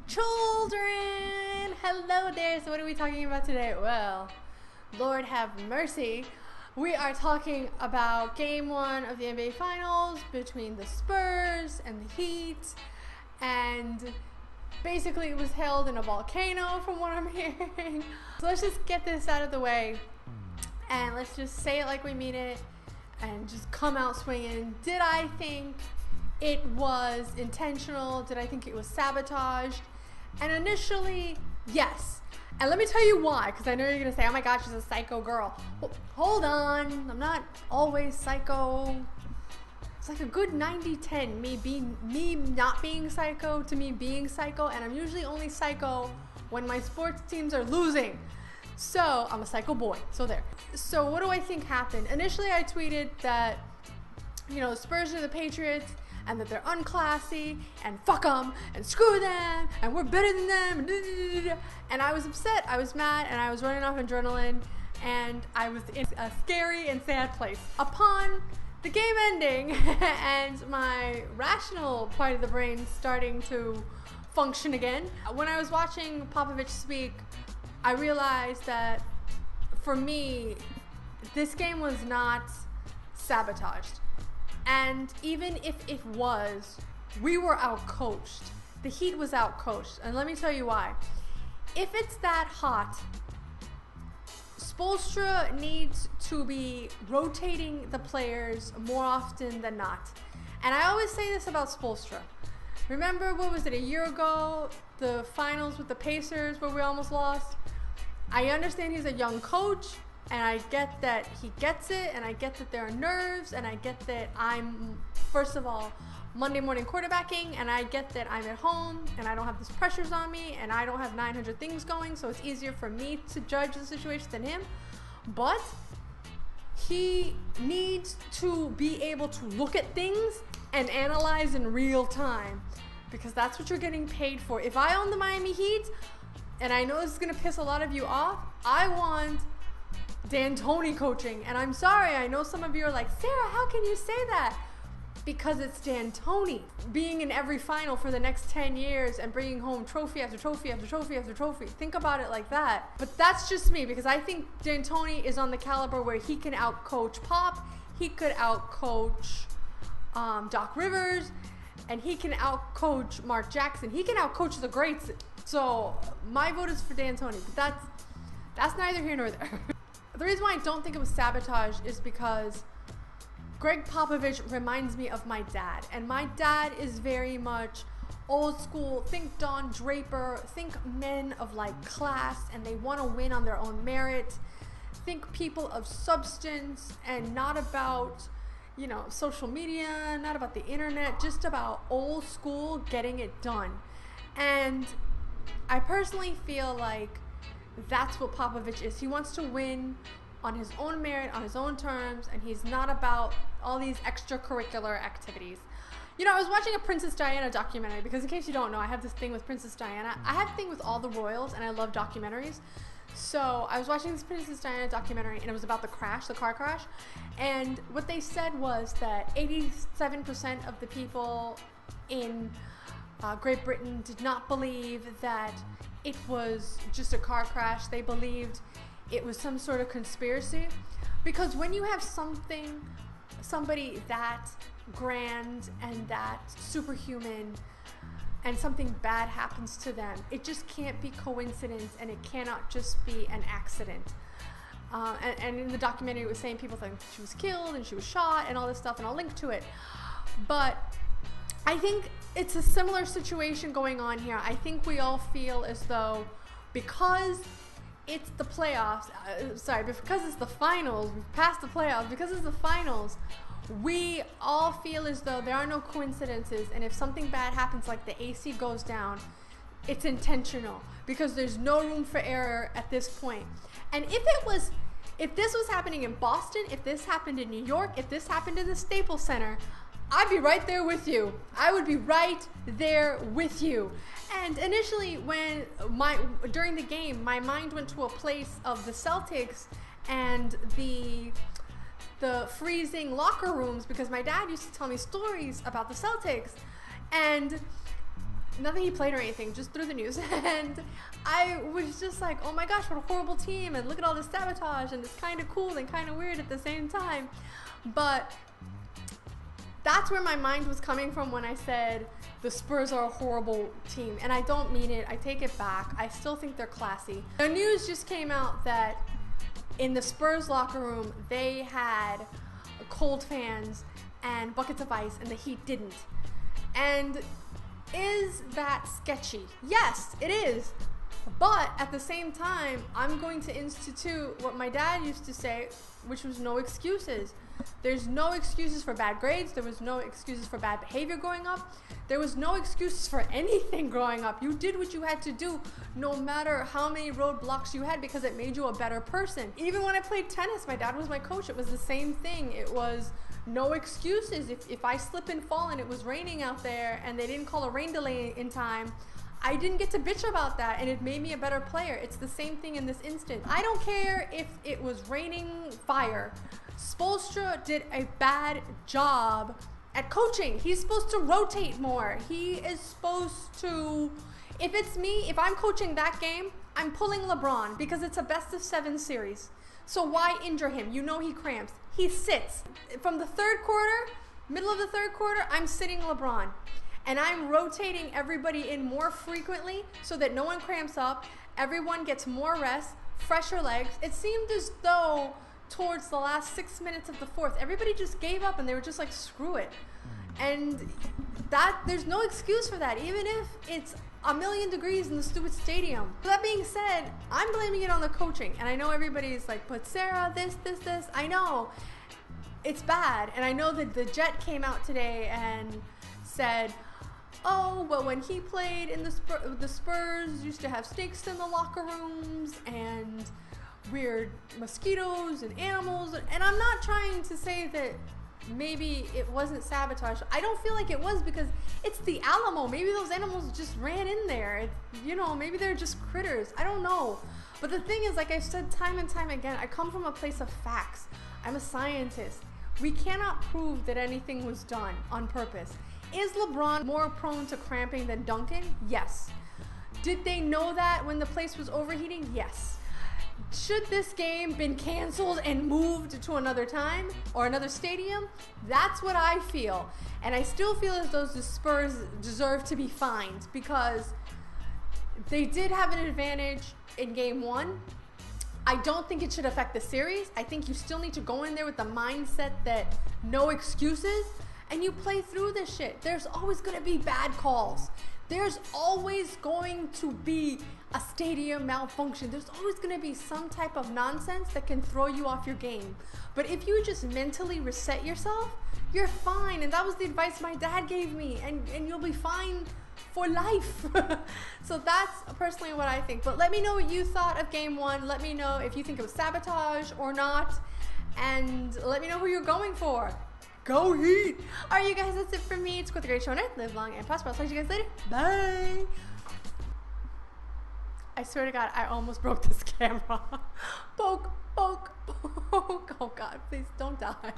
Children! Hello there. So what are we talking about today? Well, Lord have mercy. We are talking about game one of the NBA Finals between the Spurs and the Heat. And basically it was held in a volcano from what I'm hearing. So let's just get this out of the way. And let's just say it like we mean it. And just come out swinging. Did I think it was intentional? Did I think it was sabotaged? And initially, yes. And let me tell you why, because I know you're going to say, oh my gosh, she's a psycho girl. Well, hold on. I'm not always psycho. It's like a good 90-10, me not being psycho to me being psycho. And I'm usually only psycho when my sports teams are losing. So I'm a psycho boy. So there. So what do I think happened? Initially, I tweeted that, you know, the Spurs are the Patriots, and that they're unclassy, and fuck them, and screw them, and we're better than them, and I was upset, I was mad, and I was running off adrenaline, and I was in a scary and sad place. Upon the game ending, and my rational part of the brain starting to function again, when I was watching Popovich speak, I realized that, for me, this game was not sabotaged. And even if it was, we were outcoached. The Heat was outcoached. And let me tell you why. If it's that hot, Spoelstra needs to be rotating the players more often than not. And I always say this about Spoelstra. Remember, what was it, a year ago? The finals with the Pacers where we almost lost? I understand he's a young coach. And I get that he gets it, and I get that there are nerves, and I get that I'm, first of all, Monday morning quarterbacking, and I get that I'm at home, and I don't have these pressures on me, and I don't have 900 things going, so it's easier for me to judge the situation than him. But he needs to be able to look at things and analyze in real time, because that's what you're getting paid for. If I own the Miami Heat, and I know this is going to piss a lot of you off, I want D'Antoni coaching. And I'm sorry, I know some of you are like, Sarah, how can you say that? Because it's D'Antoni being in every final for the next 10 years and bringing home trophy after trophy after trophy after trophy. Think about it like that. But that's just me, because I think D'Antoni is on the caliber where he can outcoach Pop, he could outcoach Doc Rivers, and he can outcoach Mark Jackson. He can outcoach the greats. So my vote is for D'Antoni, but that's neither here nor there. The reason why I don't think it was sabotage is because Greg Popovich reminds me of my dad. And my dad is very much old school. Think Don Draper. Think men of like class, and they want to win on their own merit. Think people of substance, and not about, you know, social media, not about the internet, just about old school getting it done. And I personally feel like that's what Popovich is. He wants to win on his own merit, on his own terms, and he's not about all these extracurricular activities. You know, I was watching a Princess Diana documentary, because in case you don't know, I have this thing with Princess Diana. I have a thing with all the royals, and I love documentaries. So I was watching this Princess Diana documentary, and it was about the car crash. And what they said was that 87% of the people in Great Britain did not believe that it was just a car crash. They believed it was some sort of conspiracy, because when you have somebody that grand and that superhuman, and something bad happens to them, it just can't be coincidence, and it cannot just be an accident. And in the documentary it was saying people think she was killed and she was shot and all this stuff, and I'll link to it. But I think it's a similar situation going on here. I think we all feel as though, because it's the playoffs, because it's the finals, we've passed the playoffs, because it's the finals, we all feel as though there are no coincidences, and if something bad happens, like the AC goes down, it's intentional, because there's no room for error at this point. And if this was happening in Boston, if this happened in New York, if this happened in the Staples Center, I'd be right there with you. I would be right there with you. And initially, during the game, my mind went to a place of the Celtics and the freezing locker rooms, because my dad used to tell me stories about the Celtics. And nothing he played or anything, just through the news. And I was just like, oh my gosh, what a horrible team. And look at all this sabotage. And it's kind of cool and kind of weird at the same time. But that's where my mind was coming from when I said the Spurs are a horrible team. And I don't mean it. I take it back. I still think they're classy. The news just came out that in the Spurs locker room, they had cold fans and buckets of ice, and the Heat didn't. And is that sketchy? Yes, it is. But at the same time, I'm going to institute what my dad used to say, which was no excuses. There's no excuses for bad grades. There was no excuses for bad behavior growing up. There was no excuses for anything growing up. You did what you had to do, no matter how many roadblocks you had, because it made you a better person. Even when I played tennis, my dad was my coach. It was the same thing. It was no excuses. If I slip and fall and it was raining out there and they didn't call a rain delay in time, I didn't get to bitch about that, and it made me a better player. It's the same thing in this instance. I don't care if it was raining fire. Spoelstra did a bad job at coaching. He's supposed to rotate more. He is supposed to, if it's me, if I'm coaching that game, I'm pulling LeBron because it's a best of 7 series. So why injure him? You know he cramps. He sits. From the third quarter, middle of the third quarter, I'm sitting LeBron. And I'm rotating everybody in more frequently so that no one cramps up, everyone gets more rest, fresher legs. It seemed as though towards the last 6 minutes of the fourth, everybody just gave up and they were just like, screw it. And that there's no excuse for that, even if it's a million degrees in the stupid stadium. That being said, I'm blaming it on the coaching. And I know everybody's like, but Sarah, this. I know it's bad. And I know that the Jet came out today and said, oh, well, when he played in the Spurs used to have snakes in the locker rooms and weird mosquitoes and animals. And I'm not trying to say that maybe it wasn't sabotage. I don't feel like it was, because it's the Alamo. Maybe those animals just ran in there. Maybe they're just critters. I don't know. But the thing is, like I said time and time again, I come from a place of facts. I'm a scientist. We cannot prove that anything was done on purpose. Is LeBron more prone to cramping than Duncan? Yes. Did they know that when the place was overheating? Yes. Should this game been canceled and moved to another time or another stadium? That's what I feel. And I still feel as though the Spurs deserve to be fined, because they did have an advantage in game 1. I don't think it should affect the series. I think you still need to go in there with the mindset that no excuses. And you play through this shit. There's always going to be bad calls. There's always going to be a stadium malfunction. There's always going to be some type of nonsense that can throw you off your game. But if you just mentally reset yourself, you're fine. And that was the advice my dad gave me. And you'll be fine for life. So that's personally what I think. But let me know what you thought of game 1. Let me know if you think it was sabotage or not. And let me know who you're going for. Go Heat! Alright, you guys, that's it for me. It's quite the great show on earth. Live long and prosper. I'll talk to you guys later. Bye! I swear to God, I almost broke this camera. Poke, poke, poke. Oh God, please don't die.